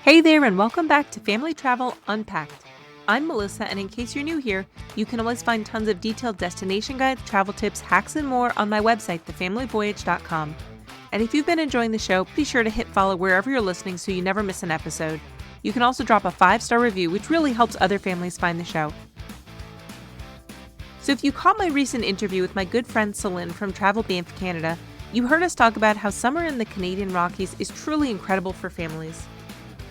Hey there, and welcome back to Family Travel Unpacked. I'm Melissa, and in case you're new here, you can always find tons of detailed destination guides, travel tips, hacks, and more on my website, thefamilyvoyage.com. And if you've been enjoying the show, be sure to hit follow wherever you're listening so you never miss an episode. You can also drop a 5-star review, which really helps other families find the show. So if you caught my recent interview with my good friend Celine from Travel Banff Canada, you heard us talk about how summer in the Canadian Rockies is truly incredible for families.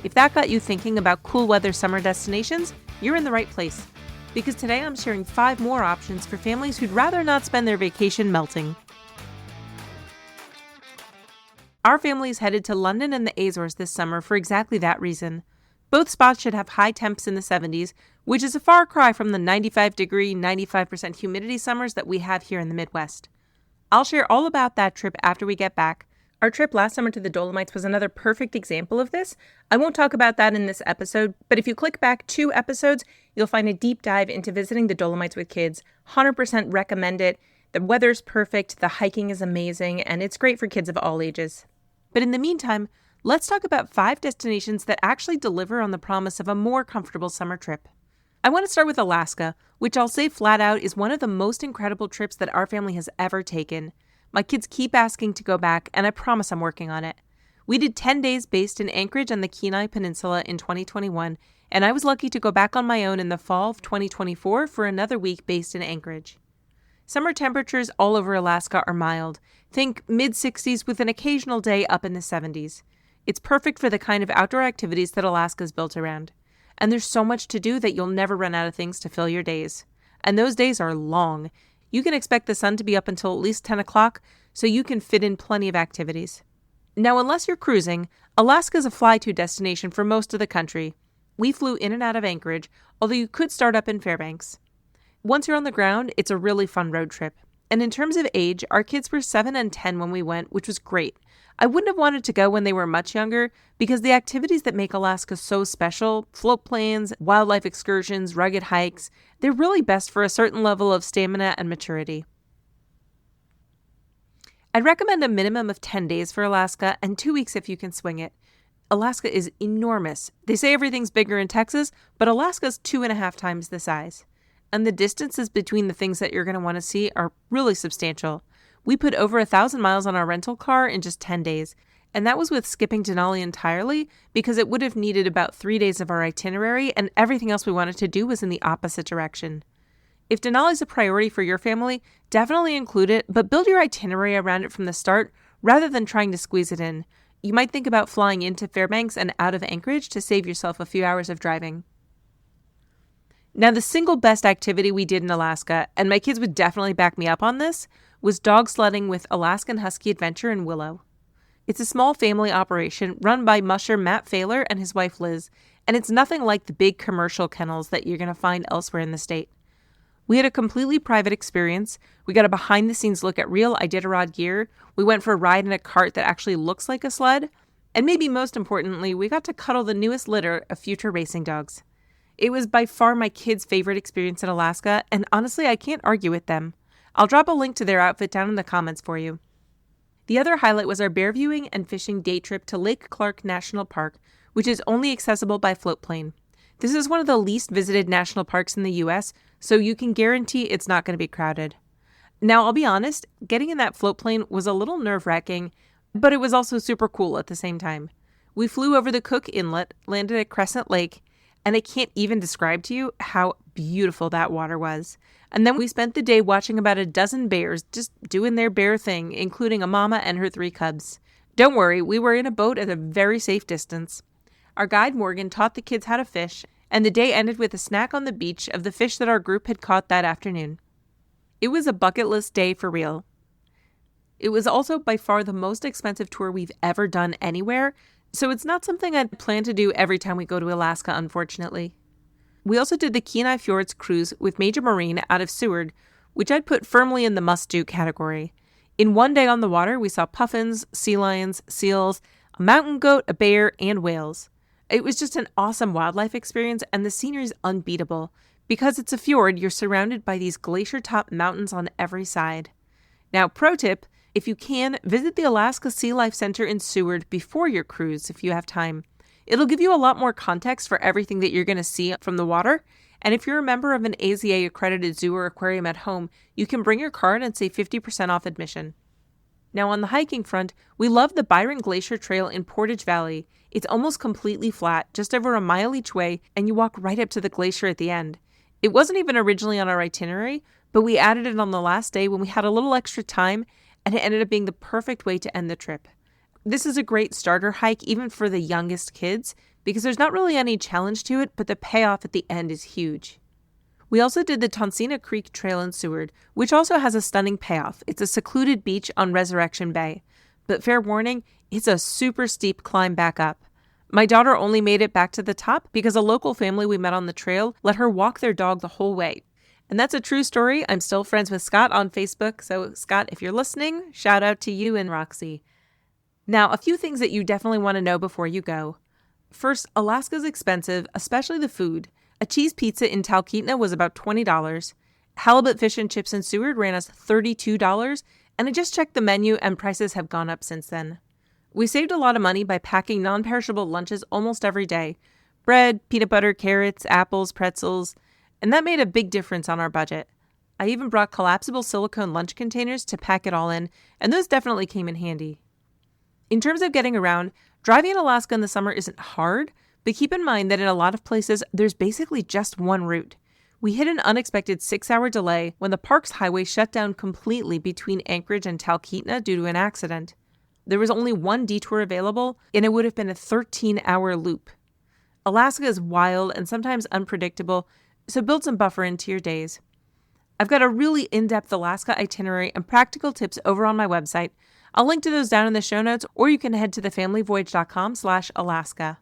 If that got you thinking about cool weather summer destinations, you're in the right place. Because today I'm sharing 5 more options for families who'd rather not spend their vacation melting. Our family is headed to London and the Azores this summer for exactly that reason. Both spots should have high temps in the 70s, which is a far cry from the 95-degree, 95% humidity summers that we have here in the Midwest. I'll share all about that trip after we get back. Our trip last summer to the Dolomites was another perfect example of this. I won't talk about that in this episode, but if you click back 2 episodes, you'll find a deep dive into visiting the Dolomites with kids. 100% recommend it. The weather's perfect, the hiking is amazing, and it's great for kids of all ages. But in the meantime, let's talk about 5 destinations that actually deliver on the promise of a more comfortable summer trip. I want to start with Alaska, which I'll say flat out is one of the most incredible trips that our family has ever taken. My kids keep asking to go back, and I promise I'm working on it. We did 10 days based in Anchorage on the Kenai Peninsula in 2021, and I was lucky to go back on my own in the fall of 2024 for another week based in Anchorage. Summer temperatures all over Alaska are mild. Think mid-60s with an occasional day up in the 70s. It's perfect for the kind of outdoor activities that Alaska's built around. And there's so much to do that you'll never run out of things to fill your days. And those days are long. You can expect the sun to be up until at least 10 o'clock, so you can fit in plenty of activities. Now, unless you're cruising, Alaska is a fly-to destination for most of the country. We flew in and out of Anchorage, although you could start up in Fairbanks. Once you're on the ground, it's a really fun road trip. And in terms of age, our kids were 7 and 10 when we went, which was great. I wouldn't have wanted to go when they were much younger because the activities that make Alaska so special, float planes, wildlife excursions, rugged hikes, they're really best for a certain level of stamina and maturity. I'd recommend a minimum of 10 days for Alaska and 2 weeks if you can swing it. Alaska is enormous. They say everything's bigger in Texas, but Alaska's 2.5 times the size. And the distances between the things that you're going to want to see are really substantial. We put over 1,000 miles on our rental car in just 10 days, and that was with skipping Denali entirely because it would have needed about 3 days of our itinerary, and everything else we wanted to do was in the opposite direction. If Denali's a priority for your family, definitely include it, but build your itinerary around it from the start rather than trying to squeeze it in. You might think about flying into Fairbanks and out of Anchorage to save yourself a few hours of driving. Now, the single best activity we did in Alaska, and my kids would definitely back me up on this, was dog sledding with Alaskan Husky Adventure in Willow. It's a small family operation run by musher Matt Failer and his wife Liz, and it's nothing like the big commercial kennels that you're going to find elsewhere in the state. We had a completely private experience. We got a behind-the-scenes look at real Iditarod gear. We went for a ride in a cart that actually looks like a sled. And maybe most importantly, we got to cuddle the newest litter of future racing dogs. It was by far my kids' favorite experience in Alaska, and honestly, I can't argue with them. I'll drop a link to their outfit down in the comments for you. The other highlight was our bear viewing and fishing day trip to Lake Clark National Park, which is only accessible by float plane. This is one of the least visited national parks in the U.S., so you can guarantee it's not going to be crowded. Now, I'll be honest, getting in that float plane was a little nerve-wracking, but it was also super cool at the same time. We flew over the Cook Inlet, landed at Crescent Lake, and I can't even describe to you how beautiful that water was. And then we spent the day watching about a dozen bears just doing their bear thing, including a mama and her 3 cubs. Don't worry, we were in a boat at a very safe distance. Our guide Morgan taught the kids how to fish, and the day ended with a snack on the beach of the fish that our group had caught that afternoon. It was a bucket list day for real. It was also by far the most expensive tour we've ever done anywhere, so it's not something I'd plan to do every time we go to Alaska, unfortunately. We also did the Kenai Fjords cruise with Major Marine out of Seward, which I'd put firmly in the must-do category. In one day on the water, we saw puffins, sea lions, seals, a mountain goat, a bear, and whales. It was just an awesome wildlife experience, and the scenery is unbeatable. Because it's a fjord, you're surrounded by these glacier-top mountains on every side. Now, pro tip, if you can, visit the Alaska Sea Life Center in Seward before your cruise if you have time. It'll give you a lot more context for everything that you're going to see from the water. And if you're a member of an AZA accredited zoo or aquarium at home, you can bring your card and save 50% off admission. Now on the hiking front, we love the Byron Glacier Trail in Portage Valley. It's almost completely flat, just over a mile each way, and you walk right up to the glacier at the end. It wasn't even originally on our itinerary, but we added it on the last day when we had a little extra time, and it ended up being the perfect way to end the trip. This is a great starter hike even for the youngest kids, because there's not really any challenge to it, but the payoff at the end is huge. We also did the Tonsina Creek Trail in Seward, which also has a stunning payoff. It's a secluded beach on Resurrection Bay. But fair warning, it's a super steep climb back up. My daughter only made it back to the top because a local family we met on the trail let her walk their dog the whole way. And that's a true story. I'm still friends with Scott on Facebook. So Scott, if you're listening, shout out to you and Roxy. Now, a few things that you definitely want to know before you go. First, Alaska's expensive, especially the food. A cheese pizza in Talkeetna was about $20. Halibut fish and chips in Seward ran us $32, and I just checked the menu and prices have gone up since then. We saved a lot of money by packing non-perishable lunches almost every day. Bread, peanut butter, carrots, apples, pretzels, and that made a big difference on our budget. I even brought collapsible silicone lunch containers to pack it all in, and those definitely came in handy. In terms of getting around, driving in Alaska in the summer isn't hard, but keep in mind that in a lot of places, there's basically just one route. We hit an unexpected 6-hour delay when the Parks Highway shut down completely between Anchorage and Talkeetna due to an accident. There was only one detour available, and it would have been a 13-hour loop. Alaska is wild and sometimes unpredictable, so build some buffer into your days. I've got a really in-depth Alaska itinerary and practical tips over on my website. I'll link to those down in the show notes, or you can head to thefamilyvoyage.com/Alaska.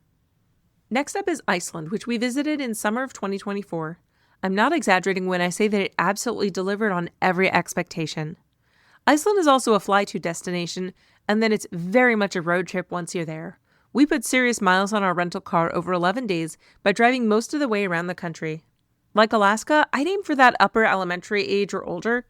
Next up is Iceland, which we visited in summer of 2024. I'm not exaggerating when I say that it absolutely delivered on every expectation. Iceland is also a fly-to destination, and then it's very much a road trip once you're there. We put serious miles on our rental car over 11 days by driving most of the way around the country. Like Alaska, I'd aim for that upper elementary age or older.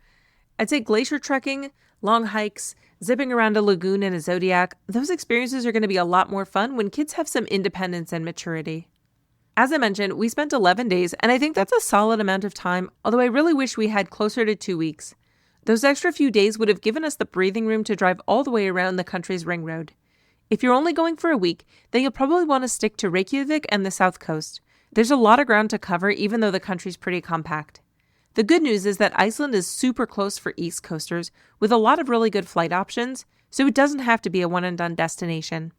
I'd say glacier trekking, long hikes, zipping around a lagoon in a Zodiac, those experiences are going to be a lot more fun when kids have some independence and maturity. As I mentioned, we spent 11 days, and I think that's a solid amount of time, although I really wish we had closer to 2 weeks. Those extra few days would have given us the breathing room to drive all the way around the country's ring road. If you're only going for a week, then you'll probably want to stick to Reykjavik and the south coast. There's a lot of ground to cover, even though the country's pretty compact. The good news is that Iceland is super close for East Coasters, with a lot of really good flight options, so it doesn't have to be a one-and-done destination.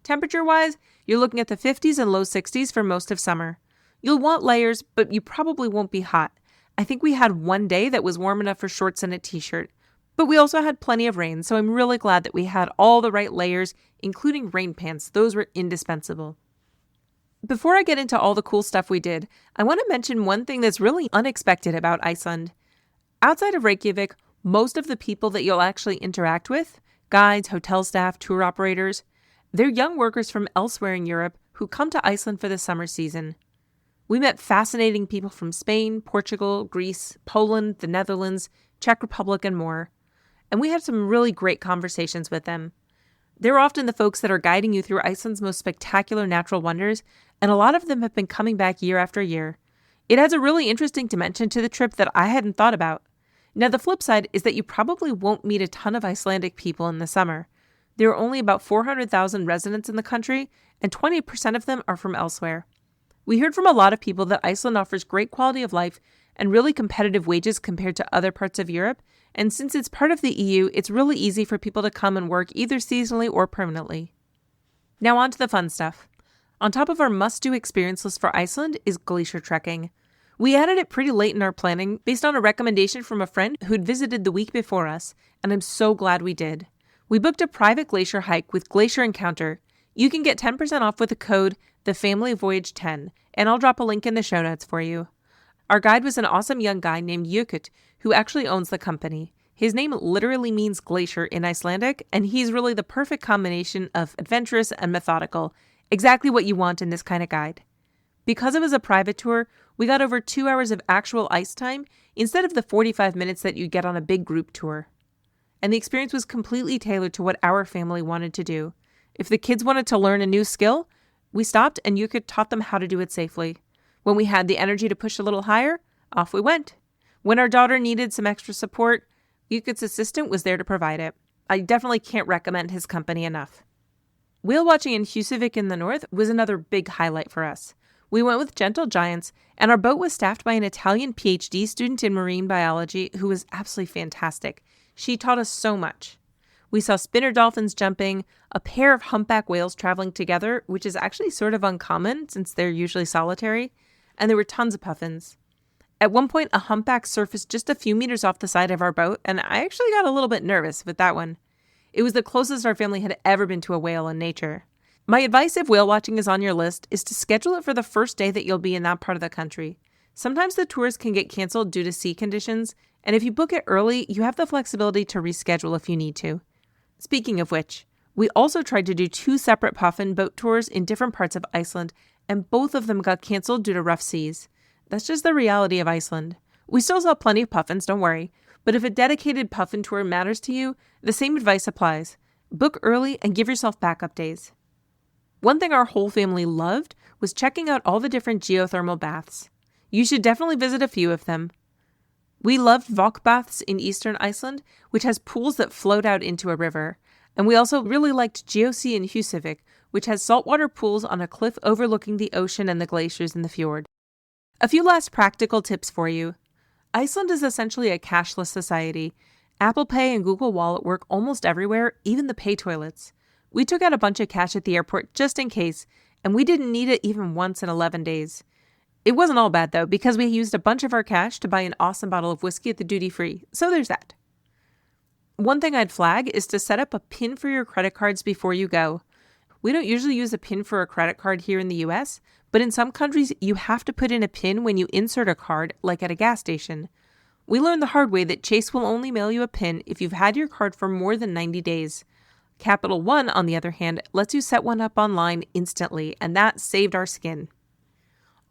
Temperature-wise, you're looking at the 50s and low 60s for most of summer. You'll want layers, but you probably won't be hot. I think we had one day that was warm enough for shorts and a t-shirt, but we also had plenty of rain, so I'm really glad that we had all the right layers, including rain pants. Those were indispensable. Before I get into all the cool stuff we did, I want to mention one thing that's really unexpected about Iceland. Outside of Reykjavik, most of the people that you'll actually interact with, guides, hotel staff, tour operators, they're young workers from elsewhere in Europe who come to Iceland for the summer season. We met fascinating people from Spain, Portugal, Greece, Poland, the Netherlands, Czech Republic, and more. And we had some really great conversations with them. They're often the folks that are guiding you through Iceland's most spectacular natural wonders, and a lot of them have been coming back year after year. It adds a really interesting dimension to the trip that I hadn't thought about. Now, the flip side is that you probably won't meet a ton of Icelandic people in the summer. There are only about 400,000 residents in the country, and 20% of them are from elsewhere. We heard from a lot of people that Iceland offers great quality of life and really competitive wages compared to other parts of Europe, and since it's part of the EU, it's really easy for people to come and work either seasonally or permanently. Now on to the fun stuff. On top of our must-do experience list for Iceland is glacier trekking. We added it pretty late in our planning based on a recommendation from a friend who'd visited the week before us, and I'm so glad we did. We booked a private glacier hike with Glacier Encounter. You can get 10% off with the code TheFamilyVoyage10, and I'll drop a link in the show notes for you. Our guide was an awesome young guy named Jökull, who actually owns the company. His name literally means glacier in Icelandic, and he's really the perfect combination of adventurous and methodical, exactly what you want in this kind of guide. Because it was a private tour, we got over 2 hours of actual ice time instead of the 45 minutes that you get on a big group tour. and the experience was completely tailored to what our family wanted to do. If the kids wanted to learn a new skill, we stopped and Yuka taught them how to do it safely. When we had the energy to push a little higher, off we went. When our daughter needed some extra support, Yuka's assistant was there to provide it. I definitely can't recommend his company enough. Whale watching in Húsavík in the north was another big highlight for us. We went with Gentle Giants, and our boat was staffed by an Italian PhD student in marine biology who was absolutely fantastic. She taught us so much. We saw spinner dolphins jumping, a pair of humpback whales traveling together, which is actually sort of uncommon since they're usually solitary, and there were tons of puffins. At one point, a humpback surfaced just a few meters off the side of our boat, and I actually got a little bit nervous with that one. It was the closest our family had ever been to a whale in nature. My advice if whale watching is on your list is to schedule it for the first day that you'll be in that part of the country. Sometimes the tours can get canceled due to sea conditions, and if you book it early, you have the flexibility to reschedule if you need to. Speaking of which, we also tried to do 2 separate puffin boat tours in different parts of Iceland, and both of them got canceled due to rough seas. That's just the reality of Iceland. We still saw plenty of puffins, don't worry, but if a dedicated puffin tour matters to you, the same advice applies. Book early and give yourself backup days. One thing our whole family loved was checking out all the different geothermal baths. You should definitely visit a few of them. We loved Vok baths in eastern Iceland, which has pools that float out into a river. And we also really liked Geosea in Húsavík, which has saltwater pools on a cliff overlooking the ocean and the glaciers in the fjord. A few last practical tips for you. Iceland is essentially a cashless society. Apple Pay and Google Wallet work almost everywhere, even the pay toilets. We took out a bunch of cash at the airport just in case, and we didn't need it even once in 11 days. It wasn't all bad though, because we used a bunch of our cash to buy an awesome bottle of whiskey at the duty-free, so there's that. One thing I'd flag is to set up a PIN for your credit cards before you go. We don't usually use a PIN for a credit card here in the US, but in some countries you have to put in a PIN when you insert a card, like at a gas station. We learned the hard way that Chase will only mail you a PIN if you've had your card for more than 90 days. Capital One, on the other hand, lets you set one up online instantly, and that saved our skin.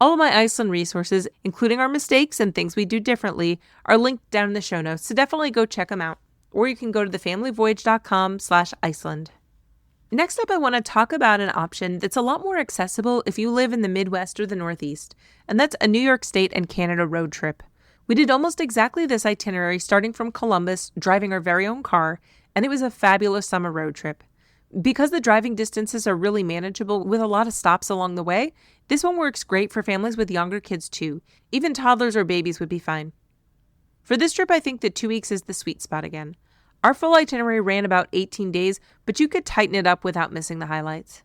All of my Iceland resources, including our mistakes and things we do differently, are linked down in the show notes, so definitely go check them out. Or you can go to thefamilyvoyage.com/Iceland. Next up, I want to talk about an option that's a lot more accessible if you live in the Midwest or the Northeast, and that's a New York State and Canada road trip. We did almost exactly this itinerary starting from Columbus, driving our very own car, and it was a fabulous summer road trip. Because the driving distances are really manageable with a lot of stops along the way, this one works great for families with younger kids too. Even toddlers or babies would be fine. For this trip, I think that 2 weeks is the sweet spot again. Our full itinerary ran about 18 days, but you could tighten it up without missing the highlights.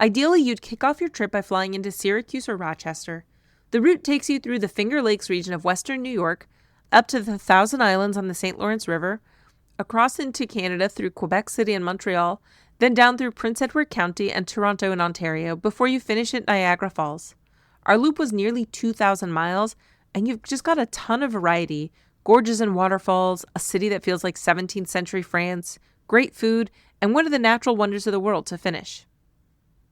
Ideally, you'd kick off your trip by flying into Syracuse or Rochester. The route takes you through the Finger Lakes region of western New York, up to the Thousand Islands on the St. Lawrence River, across into Canada through Quebec City and Montreal, then down through Prince Edward County and Toronto in Ontario before you finish at Niagara Falls. Our loop was nearly 2,000 miles, and you've just got a ton of variety. Gorges and waterfalls, a city that feels like 17th century France, great food, and one of the natural wonders of the world to finish.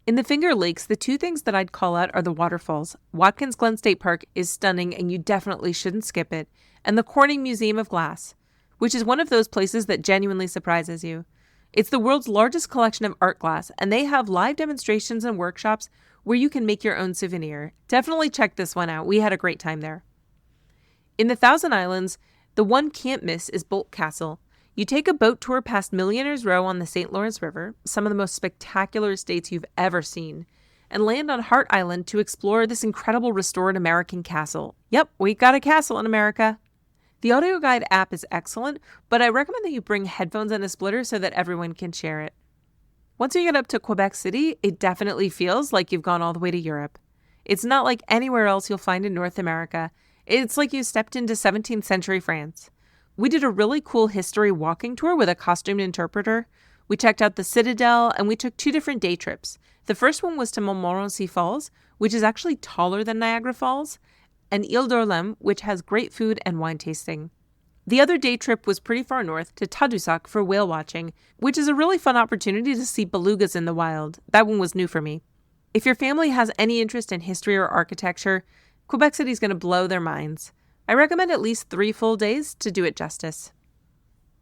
In the Finger Lakes, the 2 things that I'd call out are the waterfalls. Watkins Glen State Park is stunning and you definitely shouldn't skip it, and the Corning Museum of Glass, which is one of those places that genuinely surprises you. It's the world's largest collection of art glass, and they have live demonstrations and workshops where you can make your own souvenir. Definitely check this one out. We had a great time there. In the Thousand Islands, the one can't miss is Bolt Castle. You take a boat tour past Millionaire's Row on the St. Lawrence River, some of the most spectacular estates you've ever seen, and land on Hart Island to explore this incredible restored American castle. Yep, we got a castle in America. The audio guide app is excellent, but I recommend that you bring headphones and a splitter so that everyone can share it. Once you get up to Quebec City, it definitely feels like you've gone all the way to Europe. It's not like anywhere else you'll find in North America. It's like you stepped into 17th century France. We did a really cool history walking tour with a costumed interpreter. We checked out the Citadel, and we took 2 different day trips. The first one was to Montmorency Falls, which is actually taller than Niagara Falls, and Ile d'Orléans, which has great food and wine tasting. The other day trip was pretty far north to Tadoussac for whale watching, which is a really fun opportunity to see belugas in the wild. That one was new for me. If your family has any interest in history or architecture, Quebec City is going to blow their minds. I recommend at least 3 full days to do it justice.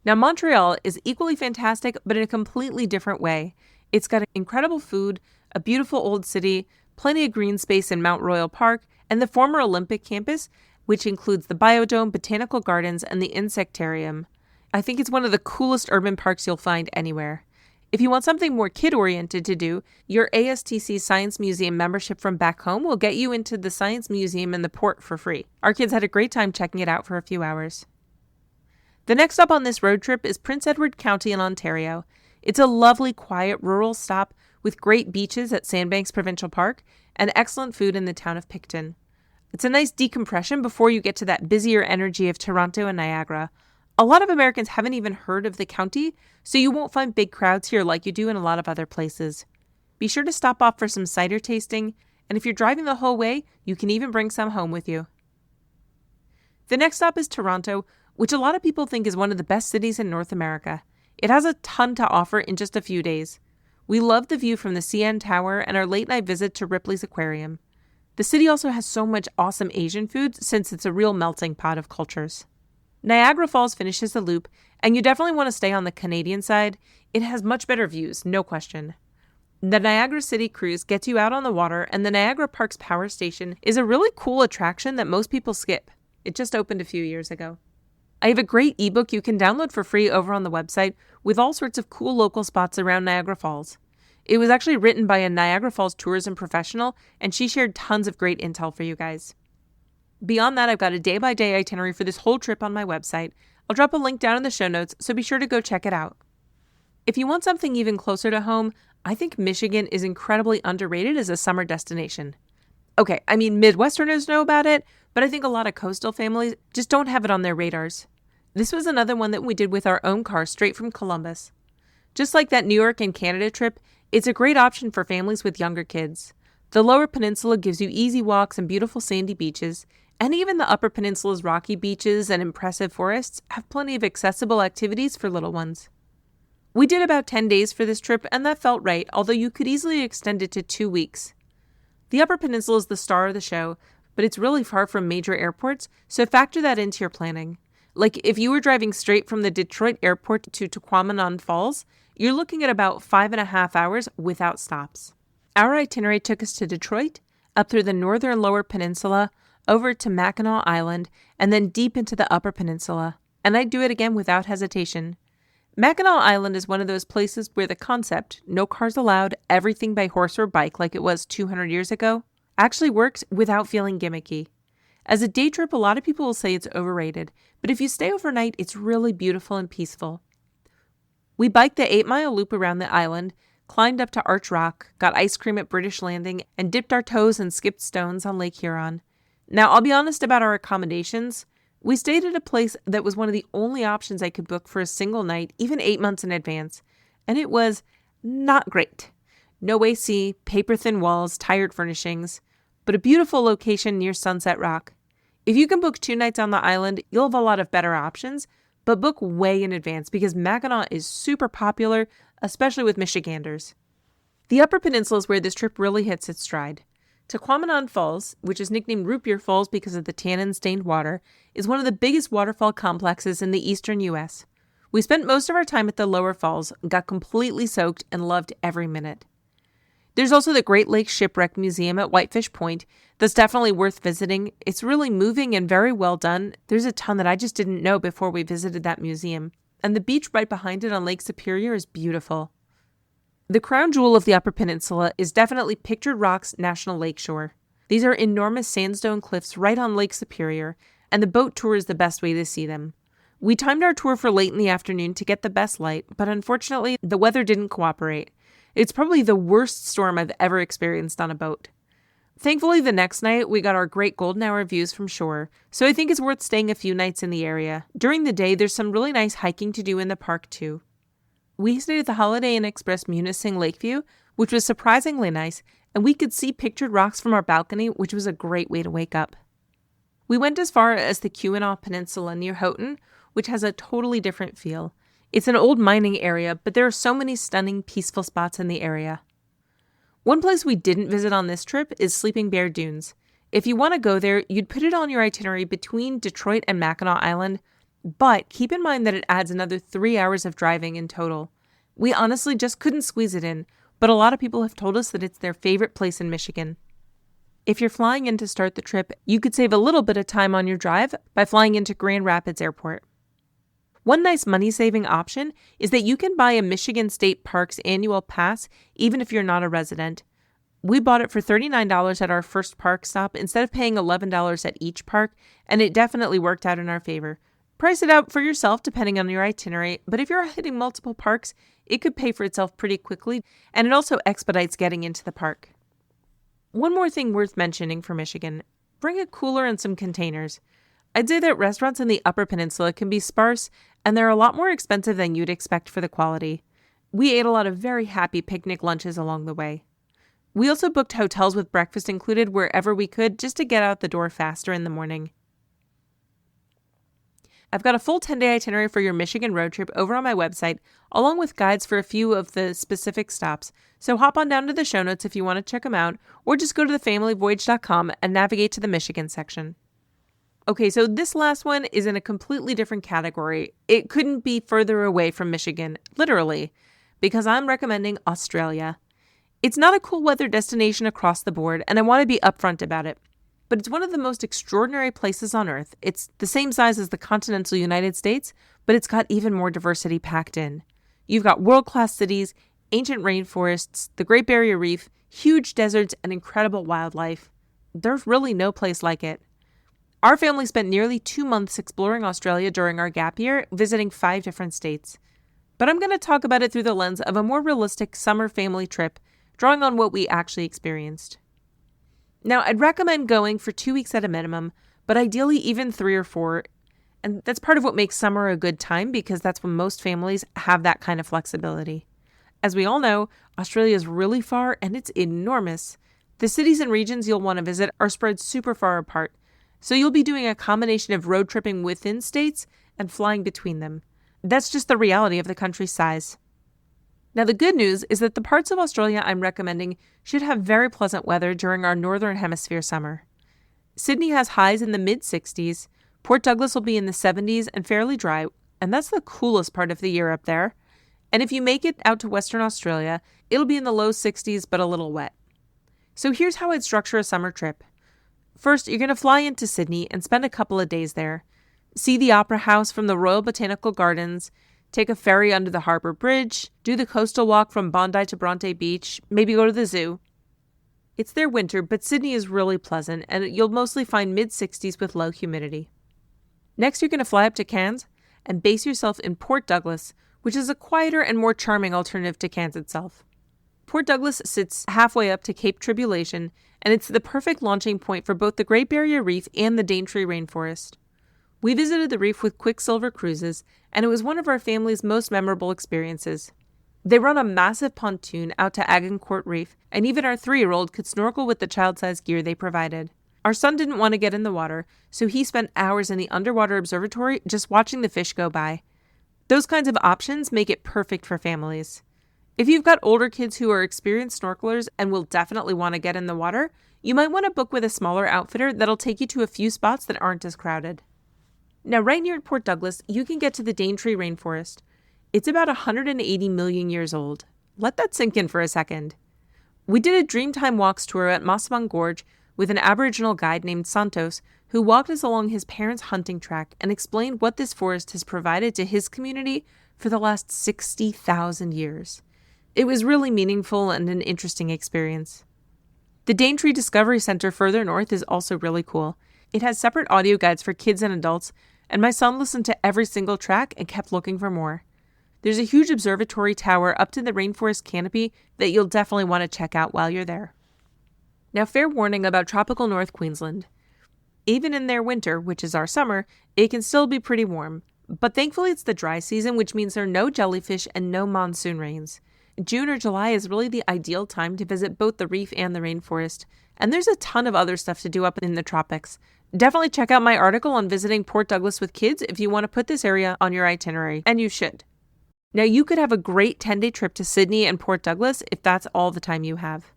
Now, Montreal is equally fantastic, but in a completely different way. It's got incredible food, a beautiful old city, plenty of green space in Mount Royal Park, and the former Olympic campus, which includes the Biodome, Botanical Gardens, and the Insectarium. I think it's one of the coolest urban parks you'll find anywhere. If you want something more kid-oriented to do, your ASTC Science Museum membership from back home will get you into the Science Museum in the port for free. Our kids had a great time checking it out for a few hours. The next stop on this road trip is Prince Edward County in Ontario. It's a lovely, quiet, rural stop with great beaches at Sandbanks Provincial Park and excellent food in the town of Picton. It's a nice decompression before you get to that busier energy of Toronto and Niagara. A lot of Americans haven't even heard of the county, so you won't find big crowds here like you do in a lot of other places. Be sure to stop off for some cider tasting, and if you're driving the whole way, you can even bring some home with you. The next stop is Toronto, which a lot of people think is one of the best cities in North America. It has a ton to offer in just a few days. We love the view from the CN Tower and our late-night visit to Ripley's Aquarium. The city also has so much awesome Asian food since it's a real melting pot of cultures. Niagara Falls finishes the loop, and you definitely want to stay on the Canadian side. It has much better views, no question. The Niagara City Cruise gets you out on the water, and the Niagara Parks Power Station is a really cool attraction that most people skip. It just opened a few years ago. I have a great ebook you can download for free over on the website with all sorts of cool local spots around Niagara Falls. It was actually written by a Niagara Falls tourism professional, and she shared tons of great intel for you guys. Beyond that, I've got a day-by-day itinerary for this whole trip on my website. I'll drop a link down in the show notes, so be sure to go check it out. If you want something even closer to home, I think Michigan is incredibly underrated as a summer destination. Okay, I mean, Midwesterners know about it, but I think a lot of coastal families just don't have it on their radars. This was another one that we did with our own car straight from Columbus. Just like that New York and Canada trip, it's a great option for families with younger kids. The Lower Peninsula gives you easy walks and beautiful sandy beaches, and even the Upper Peninsula's rocky beaches and impressive forests have plenty of accessible activities for little ones. We did about 10 days for this trip, and that felt right, although you could easily extend it to 2 weeks. The Upper Peninsula is the star of the show, but it's really far from major airports, so factor that into your planning. Like if you were driving straight from the Detroit airport to Tequamanon Falls, you're looking at about 5.5 hours without stops. Our itinerary took us to Detroit, up through the northern Lower Peninsula, over to Mackinac Island, and then deep into the Upper Peninsula. And I'd do it again without hesitation. Mackinac Island is one of those places where the concept, no cars allowed, everything by horse or bike like it was 200 years ago, actually works without feeling gimmicky. As a day trip, a lot of people will say it's overrated, but if you stay overnight, it's really beautiful and peaceful. We biked the 8-mile loop around the island, climbed up to Arch Rock, got ice cream at British Landing, and dipped our toes and skipped stones on Lake Huron. Now, I'll be honest about our accommodations. We stayed at a place that was one of the only options I could book for a single night, even 8 months in advance, and it was not great. No AC, paper-thin walls, tired furnishings, but a beautiful location near Sunset Rock. If you can book 2 nights on the island, you'll have a lot of better options, but book way in advance because Mackinac is super popular, especially with Michiganders. The Upper Peninsula is where this trip really hits its stride. Tequamanon Falls, which is nicknamed Root Beer Falls because of the tannin-stained water, is one of the biggest waterfall complexes in the eastern U.S. We spent most of our time at the lower falls, got completely soaked, and loved every minute. There's also the Great Lakes Shipwreck Museum at Whitefish Point that's definitely worth visiting. It's really moving and very well done. There's a ton that I just didn't know before we visited that museum. And the beach right behind it on Lake Superior is beautiful. The crown jewel of the Upper Peninsula is definitely Pictured Rocks National Lakeshore. These are enormous sandstone cliffs right on Lake Superior, and the boat tour is the best way to see them. We timed our tour for late in the afternoon to get the best light, but unfortunately, the weather didn't cooperate. It's probably the worst storm I've ever experienced on a boat. Thankfully, the next night, we got our great golden hour views from shore, so I think it's worth staying a few nights in the area. During the day, there's some really nice hiking to do in the park, too. We stayed at the Holiday Inn Express Munising Lakeview, which was surprisingly nice, and we could see Pictured Rocks from our balcony, which was a great way to wake up. We went as far as the Keweenaw Peninsula near Houghton, which has a totally different feel. It's an old mining area, but there are so many stunning, peaceful spots in the area. One place we didn't visit on this trip is Sleeping Bear Dunes. If you want to go there, you'd put it on your itinerary between Detroit and Mackinac Island, But keep in mind that it adds another 3 hours of driving in total. We honestly just couldn't squeeze it in, but a lot of people have told us that it's their favorite place in Michigan. If you're flying in to start the trip, you could save a little bit of time on your drive by flying into Grand Rapids Airport. One nice money-saving option is that you can buy a Michigan State Parks annual pass even if you're not a resident. We bought it for $39 at our first park stop instead of paying $11 at each park, and it definitely worked out in our favor. Price it out for yourself depending on your itinerary, but if you're hitting multiple parks, it could pay for itself pretty quickly, and it also expedites getting into the park. One more thing worth mentioning for Michigan: bring a cooler and some containers. I'd say that restaurants in the Upper Peninsula can be sparse, and they're a lot more expensive than you'd expect for the quality. We ate a lot of very happy picnic lunches along the way. We also booked hotels with breakfast included wherever we could just to get out the door faster in the morning. I've got a full 10-day itinerary for your Michigan road trip over on my website, along with guides for a few of the specific stops, so hop on down to the show notes if you want to check them out, or just go to thefamilyvoyage.com and navigate to the Michigan section. Okay, so this last one is in a completely different category. It couldn't be further away from Michigan, literally, because I'm recommending Australia. It's not a cool weather destination across the board, and I want to be upfront about it. But it's one of the most extraordinary places on Earth. It's the same size as the continental United States, but it's got even more diversity packed in. You've got world-class cities, ancient rainforests, the Great Barrier Reef, huge deserts, and incredible wildlife. There's really no place like it. Our family spent nearly 2 months exploring Australia during our gap year, visiting 5 different states. But I'm going to talk about it through the lens of a more realistic summer family trip, drawing on what we actually experienced. Now, I'd recommend going for 2 weeks at a minimum, but ideally even 3 or 4. And that's part of what makes summer a good time, because that's when most families have that kind of flexibility. As we all know, Australia is really far and it's enormous. The cities and regions you'll want to visit are spread super far apart, so you'll be doing a combination of road tripping within states and flying between them. That's just the reality of the country's size. Now, the good news is that the parts of Australia I'm recommending should have very pleasant weather during our Northern Hemisphere summer. Sydney has highs in the mid-60s, Port Douglas will be in the 70s and fairly dry, and that's the coolest part of the year up there. And if you make it out to Western Australia, it'll be in the low 60s but a little wet. So here's how I'd structure a summer trip. First, you're going to fly into Sydney and spend a couple of days there. See the Opera House from the Royal Botanical Gardens, take a ferry under the Harbour Bridge, do the coastal walk from Bondi to Bronte Beach, maybe go to the zoo. It's their winter, but Sydney is really pleasant, and you'll mostly find mid-60s with low humidity. Next, you're going to fly up to Cairns and base yourself in Port Douglas, which is a quieter and more charming alternative to Cairns itself. Port Douglas sits halfway up to Cape Tribulation, and it's the perfect launching point for both the Great Barrier Reef and the Daintree Rainforest. We visited the reef with Quicksilver Cruises, and it was one of our family's most memorable experiences. They run a massive pontoon out to Agincourt Reef, and even our 3-year-old could snorkel with the child-sized gear they provided. Our son didn't want to get in the water, so he spent hours in the underwater observatory just watching the fish go by. Those kinds of options make it perfect for families. If you've got older kids who are experienced snorkelers and will definitely want to get in the water, you might want to book with a smaller outfitter that'll take you to a few spots that aren't as crowded. Now, right near Port Douglas, you can get to the Daintree Rainforest. It's about 180 million years old. Let that sink in for a second. We did a Dreamtime Walks tour at Mossabon Gorge with an Aboriginal guide named Santos, who walked us along his parents' hunting track and explained what this forest has provided to his community for the last 60,000 years. It was really meaningful and an interesting experience. The Daintree Discovery Center further north is also really cool. It has separate audio guides for kids and adults, and my son listened to every single track and kept looking for more. There's a huge observatory tower up to the rainforest canopy that you'll definitely want to check out while you're there. Now, fair warning about tropical North Queensland. Even in their winter, which is our summer, it can still be pretty warm. But thankfully it's the dry season, which means there are no jellyfish and no monsoon rains. June or July is really the ideal time to visit both the reef and the rainforest. And there's a ton of other stuff to do up in the tropics. Definitely check out my article on visiting Port Douglas with kids if you want to put this area on your itinerary, and you should. Now, you could have a great 10-day trip to Sydney and Port Douglas if that's all the time you have.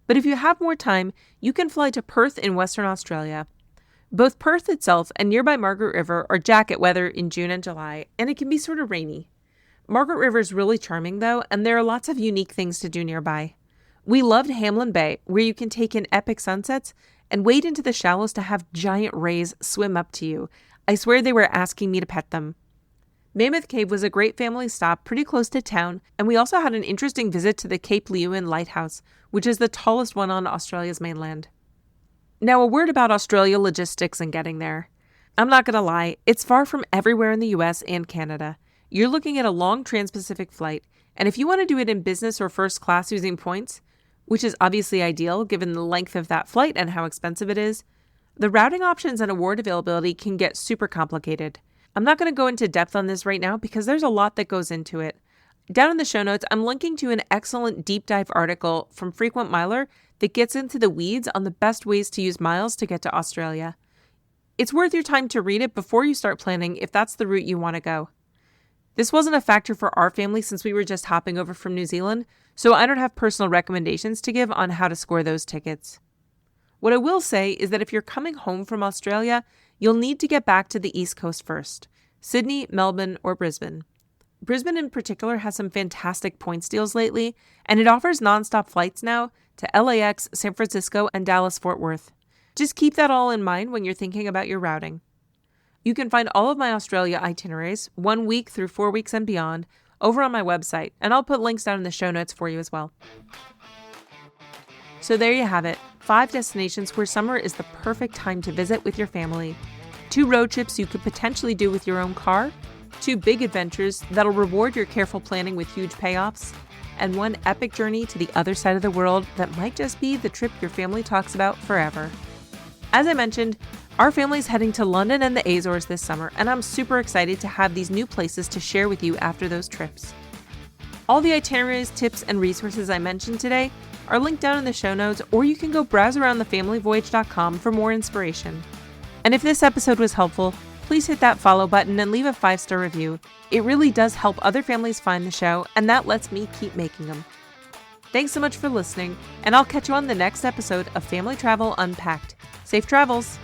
But if you have more time, you can fly to Perth in Western Australia. Both Perth itself and nearby Margaret River are jacket weather in June and July, and it can be sort of rainy. Margaret River is really charming though, and there are lots of unique things to do nearby. We loved Hamlin Bay, where you can take in epic sunsets and wade into the shallows to have giant rays swim up to you. I swear they were asking me to pet them. Mammoth Cave was a great family stop pretty close to town, and we also had an interesting visit to the Cape Leeuwin Lighthouse, which is the tallest one on Australia's mainland. Now, a word about Australia logistics and getting there. I'm not going to lie, it's far from everywhere in the US and Canada. You're looking at a long trans-Pacific flight, and if you want to do it in business or first class using points, which is obviously ideal given the length of that flight and how expensive it is, the routing options and award availability can get super complicated. I'm not going to go into depth on this right now because there's a lot that goes into it. Down in the show notes, I'm linking to an excellent deep dive article from Frequent Miler that gets into the weeds on the best ways to use miles to get to Australia. It's worth your time to read it before you start planning if that's the route you want to go. This wasn't a factor for our family since we were just hopping over from New Zealand, so I don't have personal recommendations to give on how to score those tickets. What I will say is that if you're coming home from Australia, you'll need to get back to the East Coast first, Sydney, Melbourne, or Brisbane. Brisbane in particular has some fantastic points deals lately, and it offers nonstop flights now to LAX, San Francisco, and Dallas-Fort Worth. Just keep that all in mind when you're thinking about your routing. You can find all of my Australia itineraries, 1 week through 4 weeks and beyond, over on my website, and I'll put links down in the show notes for you as well. So there you have it, 5 destinations where summer is the perfect time to visit with your family. 2 road trips you could potentially do with your own car, 2 big adventures that'll reward your careful planning with huge payoffs, and 1 epic journey to the other side of the world that might just be the trip your family talks about forever. As I mentioned, our family's heading to London and the Azores this summer, and I'm super excited to have these new places to share with you after those trips. All the itineraries, tips, and resources I mentioned today are linked down in the show notes, or you can go browse around thefamilyvoyage.com for more inspiration. And if this episode was helpful, please hit that follow button and leave a 5-star review. It really does help other families find the show, and that lets me keep making them. Thanks so much for listening, and I'll catch you on the next episode of Family Travel Unpacked. Safe travels!